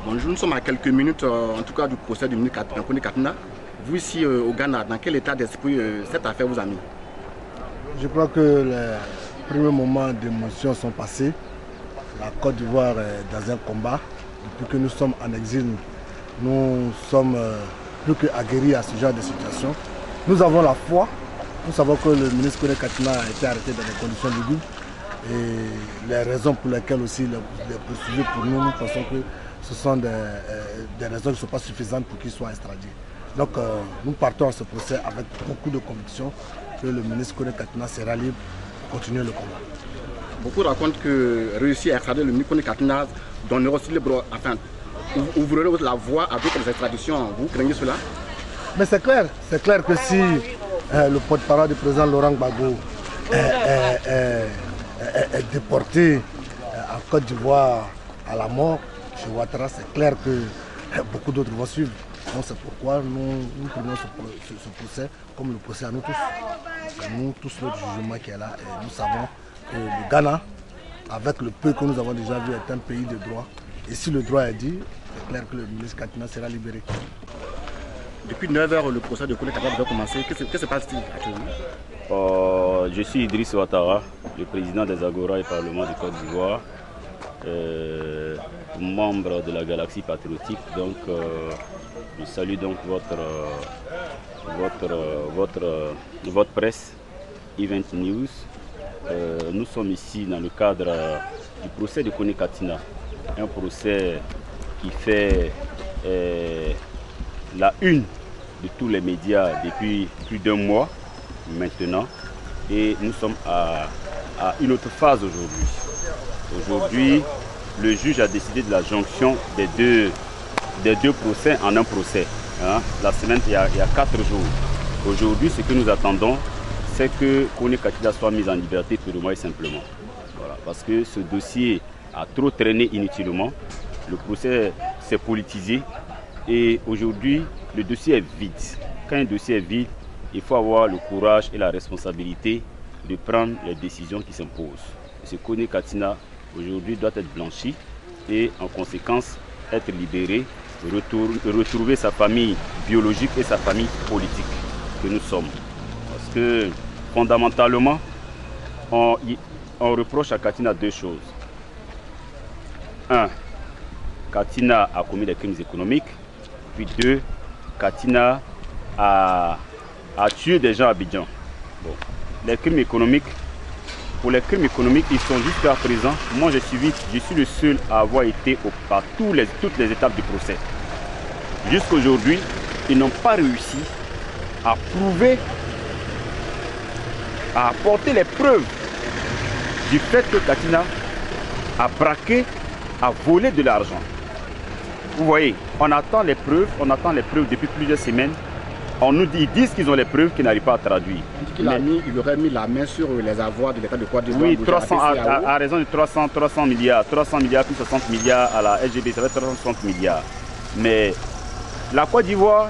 Bonjour, nous sommes à quelques minutes, en tout cas, du procès du ministre Kone Katina. Vous ici au Ghana, dans quel état d'esprit cette affaire vous a mis? Je crois que les premiers moments d'émotion sont passés. La Côte d'Ivoire est dans un combat. Depuis que nous sommes en exil, nous sommes plus qu'aguerris à ce genre de situation. Nous avons la foi. Nous savons que le ministre Kone Katina a été arrêté dans des conditions lugubres. Et les raisons pour lesquelles aussi les poursuivis pour nous, nous pensons que ce sont des raisons qui ne sont pas suffisantes pour qu'il soit extradé. Donc nous partons à ce procès avec beaucoup de conviction que le ministre Kone Katina sera libre pour continuer le combat. Beaucoup racontent que réussir à extrader le ministre Kone Katina donnera aussi libre, enfin, ouvrirez la voie à d'autres extraditions. Vous craignez cela? Mais c'est clair que si le porte-parole du président Laurent Gbagbo est déporté en Côte d'Ivoire à la mort chez Ouattara, c'est clair que beaucoup d'autres vont suivre. Donc c'est pourquoi nous prenons ce procès comme le procès à nous tous. C'est nous tous notre jugement qui est là et nous savons que le Ghana, avec le peu que nous avons déjà vu, est un pays de droit. Et si le droit est dit, c'est clair que le ministre Katina sera libéré. Depuis 9 h, le procès de Kone Katina va commencer. Qu'est-ce qui se passe-t-il actuellement? Je suis Idriss Ouattara, le président des Agora et Parlement de Côte d'Ivoire, membre de la Galaxie Patriotique. Donc, je salue donc votre presse, Event News. Nous sommes ici dans le cadre du procès de Kone Katina, un procès qui fait la une de tous les médias depuis plus d'un mois maintenant. Et nous sommes à une autre phase aujourd'hui. Aujourd'hui, le juge a décidé de la jonction des deux procès en un procès. Hein. La semaine, il y a 4 jours. Aujourd'hui, ce que nous attendons, c'est que Kone Katina soit mis en liberté purement et simplement. Voilà. Parce que ce dossier a trop traîné inutilement. Le procès s'est politisé. Et aujourd'hui, le dossier est vide. Quand un dossier est vide, il faut avoir le courage et la responsabilité de prendre les décisions qui s'imposent. Ce Kone Katina aujourd'hui doit être blanchi et en conséquence être libéré, retrouver sa famille biologique et sa famille politique que nous sommes. Parce que fondamentalement, on reproche à Katina 2 choses. 1. Katina a commis des crimes économiques. Puis 2. Katina a tué des gens à Abidjan. Bon. Les crimes économiques, pour les crimes économiques, ils sont jusqu'à présent. Moi, je suis le seul à avoir été par toutes les étapes du procès. Jusqu'aujourd'hui, ils n'ont pas réussi à prouver, à apporter les preuves du fait que Katina a braqué, a volé de l'argent. Vous voyez, on attend les preuves depuis plusieurs semaines. Ils disent qu'ils ont les preuves qu'ils n'arrivent pas à traduire. Il aurait mis la main sur les avoirs de l'État de Côte d'Ivoire. Oui, à raison de 300 milliards. 300 milliards plus 60 milliards à la SGB, ça va être 360 milliards. Mais la Côte d'Ivoire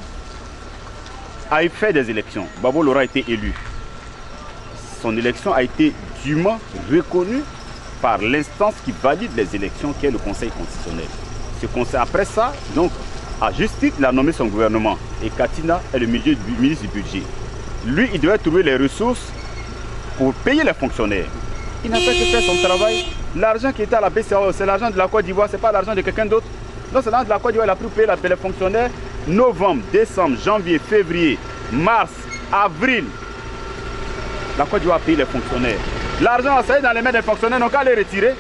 a fait des élections. Gbagbo Laurent a été élu. Son élection a été dûment reconnue par l'instance qui valide les élections, qui est le Conseil constitutionnel. Ce conseil, après ça, donc, à juste titre, il a nommé son gouvernement. Et Katina est le ministre du budget. Lui, il devait trouver les ressources pour payer les fonctionnaires. Il n'a fait que faire son travail. L'argent qui était à la BCAO, c'est l'argent de la Côte d'Ivoire, ce n'est pas l'argent de quelqu'un d'autre. Non, c'est l'argent de la Côte d'Ivoire, il a pu payer les fonctionnaires. Novembre, décembre, janvier, février, mars, avril. La Côte d'Ivoire a payé les fonctionnaires. L'argent, ça y est, dans les mains des fonctionnaires, ils n'ont qu'à les retirer.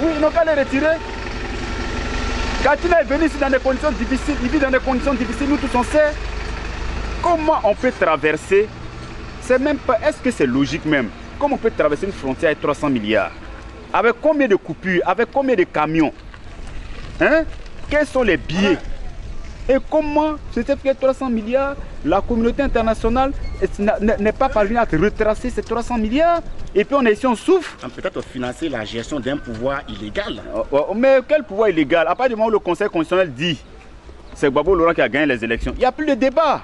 Oui, ils n'ont qu'à les retirer. Katina est venu ici dans des conditions difficiles, il vit dans des conditions difficiles, nous tous on sait. Comment on peut traverser, c'est même pas, est-ce que c'est logique même? Comment on peut traverser une frontière avec 300 milliards? Avec combien de coupures? Avec combien de camions? Hein? Quels sont les billets? Et comment, c'était fait 300 milliards, la communauté internationale n'est pas parvenue à retracer ces 300 milliards? Et puis on est ici, on souffre. Peut-être financer la gestion d'un pouvoir illégal. Mais quel pouvoir illégal? À partir du moment où le Conseil constitutionnel dit c'est Gbagbo Laurent qui a gagné les élections, il n'y a plus de débat.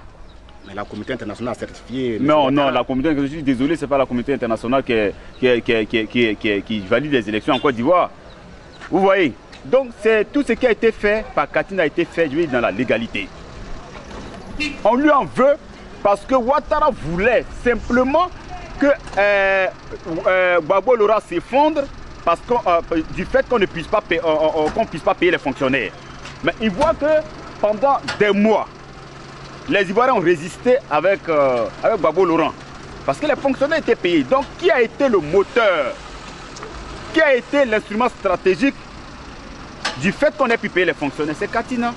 Mais la communauté internationale a certifié. Non, la communauté internationale, je suis désolé, ce n'est pas la communauté internationale qui valide les élections en Côte d'Ivoire. Vous voyez, Donc tout ce qui a été fait par Katina a été fait, je veux dire, dans la légalité. On lui en veut parce que Ouattara voulait simplement que Gbagbo Laurent s'effondre parce que du fait qu'on ne puisse pas payer les fonctionnaires. Mais il voit que pendant des mois, les Ivoiriens ont résisté avec Gbagbo Laurent parce que les fonctionnaires étaient payés. Donc qui a été le moteur? Qui a été l'instrument stratégique du fait qu'on ait pu payer les fonctionnaires? C'est Katina.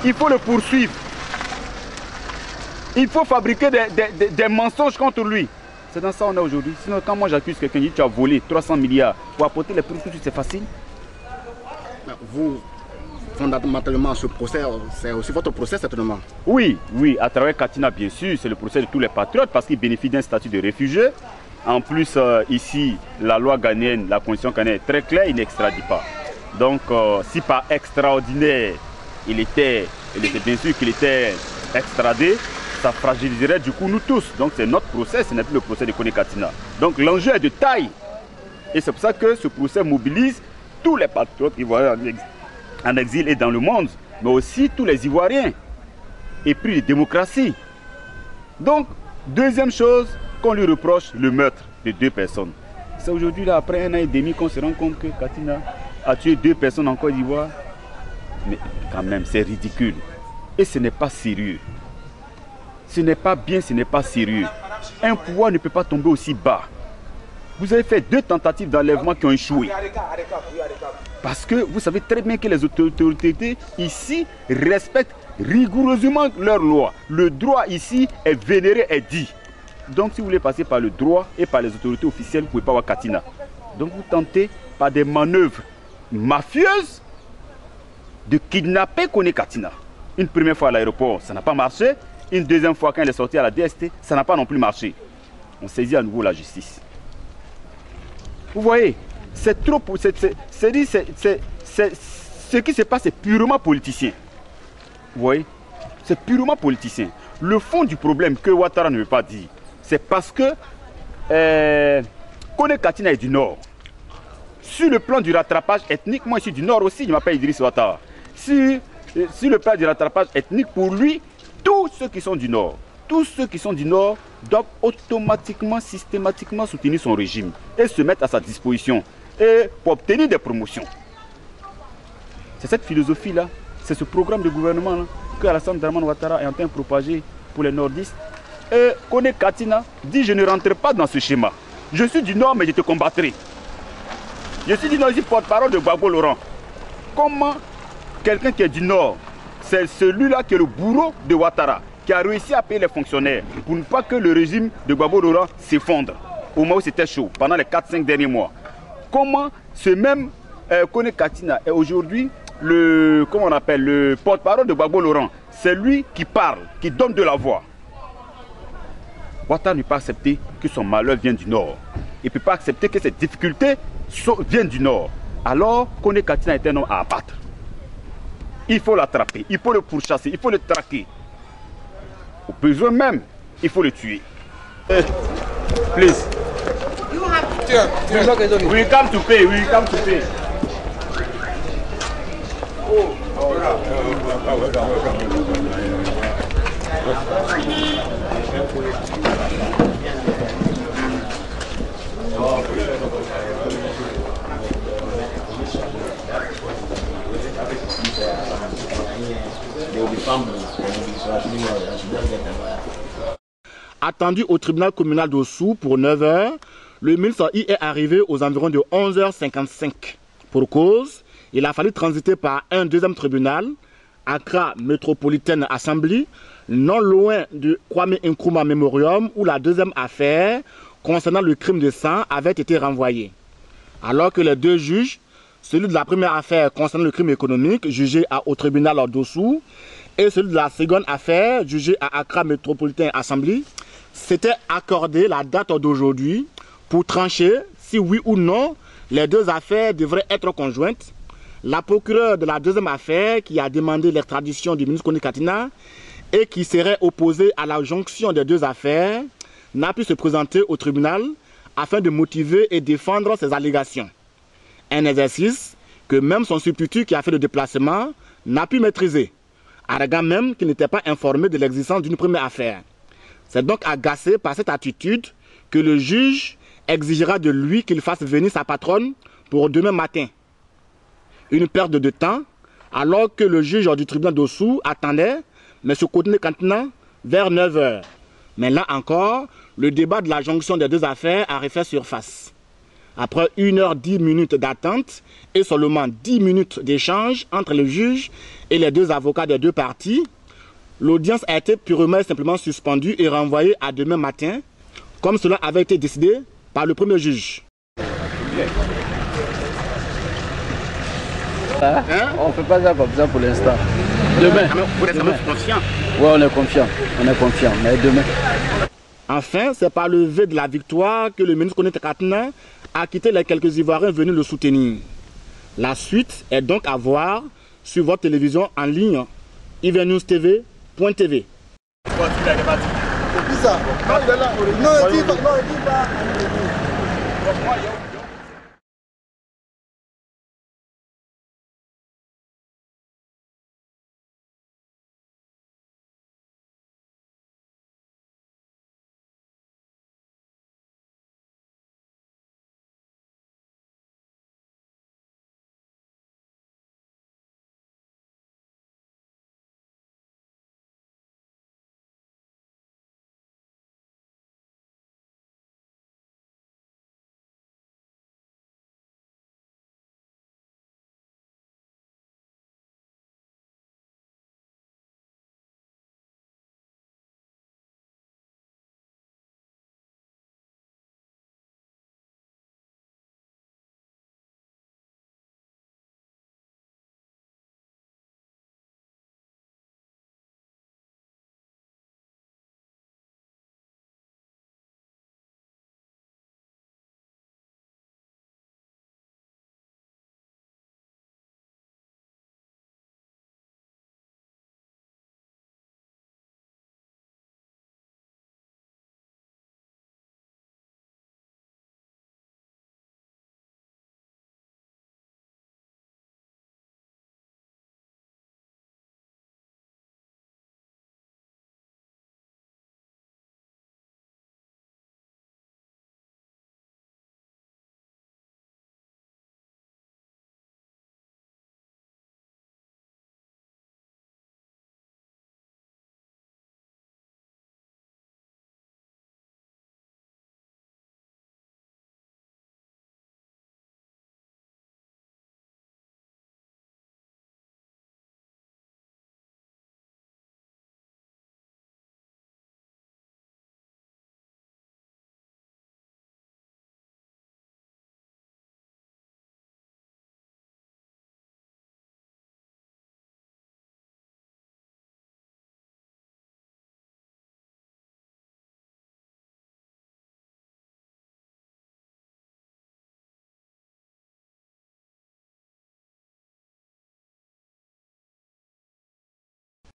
Il faut le poursuivre. Il faut fabriquer des mensonges contre lui. C'est dans ça qu'on est aujourd'hui. Sinon, quand moi j'accuse quelqu'un, je dis tu as volé 300 milliards pour apporter les preuves, c'est facile. Vous, fondamentalement, ce procès, c'est aussi votre procès certainement. Oui, à travers Katina, bien sûr, c'est le procès de tous les patriotes parce qu'ils bénéficient d'un statut de réfugié. En plus, ici, la loi ghanéenne, la constitution ghanéenne est très claire, il n'extradite pas. Donc, si par extraordinaire, il était bien sûr qu'il était extradé, ça fragiliserait du coup nous tous. Donc c'est notre procès, ce n'est plus le procès de Kone Katina. Donc l'enjeu est de taille. Et c'est pour ça que ce procès mobilise tous les patriotes ivoiriens en exil et dans le monde, mais aussi tous les Ivoiriens. Et puis les démocraties. Donc, deuxième chose qu'on lui reproche, le meurtre de 2 personnes. C'est aujourd'hui, là, après 1 an et demi, qu'on se rend compte que Katina a tué 2 personnes en Côte d'Ivoire. Mais quand même, c'est ridicule. Et ce n'est pas sérieux. Ce n'est pas bien, ce n'est pas sérieux. Un pouvoir ne peut pas tomber aussi bas. Vous avez fait 2 tentatives d'enlèvement qui ont échoué. Parce que vous savez très bien que les autorités ici respectent rigoureusement leurs lois. Le droit ici est vénéré, est dit. Donc si vous voulez passer par le droit et par les autorités officielles, vous ne pouvez pas avoir Katina. Donc vous tentez par des manœuvres mafieuses de kidnapper Kone Katina. Une première fois à l'aéroport, ça n'a pas marché. Une deuxième fois quand elle est sortie à la DST, ça n'a pas non plus marché. On saisit à nouveau la justice. Vous voyez, c'est trop... ce qui se passe, c'est purement politicien. Vous voyez, c'est purement politicien. Le fond du problème que Ouattara ne veut pas dire, c'est parce que Kone Katina est du Nord. Sur le plan du rattrapage ethnique, moi je suis du Nord aussi, je m'appelle Idriss Ouattara. Sur le plan du rattrapage ethnique, pour lui, tous ceux qui sont du Nord doivent automatiquement, systématiquement soutenir son régime et se mettre à sa disposition et pour obtenir des promotions. C'est cette philosophie-là, c'est ce programme de gouvernement que Alassane Dramane Ouattara est en train de propager pour les nordistes. Et Kone Katina dit je ne rentre pas dans ce schéma. Je suis du Nord mais je te combattrai. Je suis du Nord, je suis porte-parole de Gbagbo Laurent. Comment quelqu'un qui est du Nord, c'est celui-là qui est le bourreau de Ouattara, qui a réussi à payer les fonctionnaires pour ne pas que le régime de Gbagbo Laurent s'effondre au moment où c'était chaud, pendant les 4-5 derniers mois. Comment ce même Kone Katina est aujourd'hui le porte-parole de Gbagbo Laurent. C'est lui qui parle, qui donne de la voix. Ouattara ne peut pas accepter que son malheur vienne du Nord. Il ne peut pas accepter que ses difficultés viennent du Nord. Alors Kone Katina est un homme à abattre. Il faut l'attraper, il faut le pourchasser, il faut le traquer. Au besoin même, il faut le tuer. Please. We come to pay, we come to pay. Attendu au tribunal communal d'Ossou pour 9 h, le ministre y est arrivé aux environs de 11h55. Pour cause, il a fallu transiter par un deuxième tribunal, Accra Metropolitan Assembly, non loin du Kwame Nkrumah Memorium, où la deuxième affaire concernant le crime de sang avait été renvoyée. Alors que les 2 juges, celui de la première affaire concernant le crime économique, jugé au tribunal d'Ossou, et celui de la seconde affaire, jugé à Accra Metropolitan Assembly, s'étaient accordé la date d'aujourd'hui pour trancher si oui ou non les 2 affaires devraient être conjointes. La procureure de la deuxième affaire, qui a demandé l'extradition du ministre Kone Katina et qui serait opposée à la jonction des 2 affaires, n'a pu se présenter au tribunal afin de motiver et défendre ses allégations. Un exercice que même son substitut qui a fait le déplacement n'a pu maîtriser, alléguant même qu'il n'était pas informé de l'existence d'une première affaire. C'est donc agacé par cette attitude que le juge exigera de lui qu'il fasse venir sa patronne pour demain matin. Une perte de temps, alors que le juge du tribunal d'Ossou attendait M. Courtenay Kantina vers 9 h. Mais là encore, le débat de la jonction des deux affaires a refait surface. Après 1h10 d'attente et seulement 10 minutes d'échange entre le juge et les deux avocats des deux parties, l'audience a été purement et simplement suspendue et renvoyée à demain matin, comme cela avait été décidé par le premier juge. Hein? On ne fait pas ça comme ça pour l'instant. Demain. Vous êtes confiant? Oui, on est confiant, mais demain. Enfin, c'est par le vœu de la victoire que le ministre Courtenay Kantina a quitté les quelques Ivoiriens venus le soutenir. La suite est donc à voir sur votre télévision en ligne, ivernewstv.tv. C'est ça. Non, il est là. Non, il dit pas.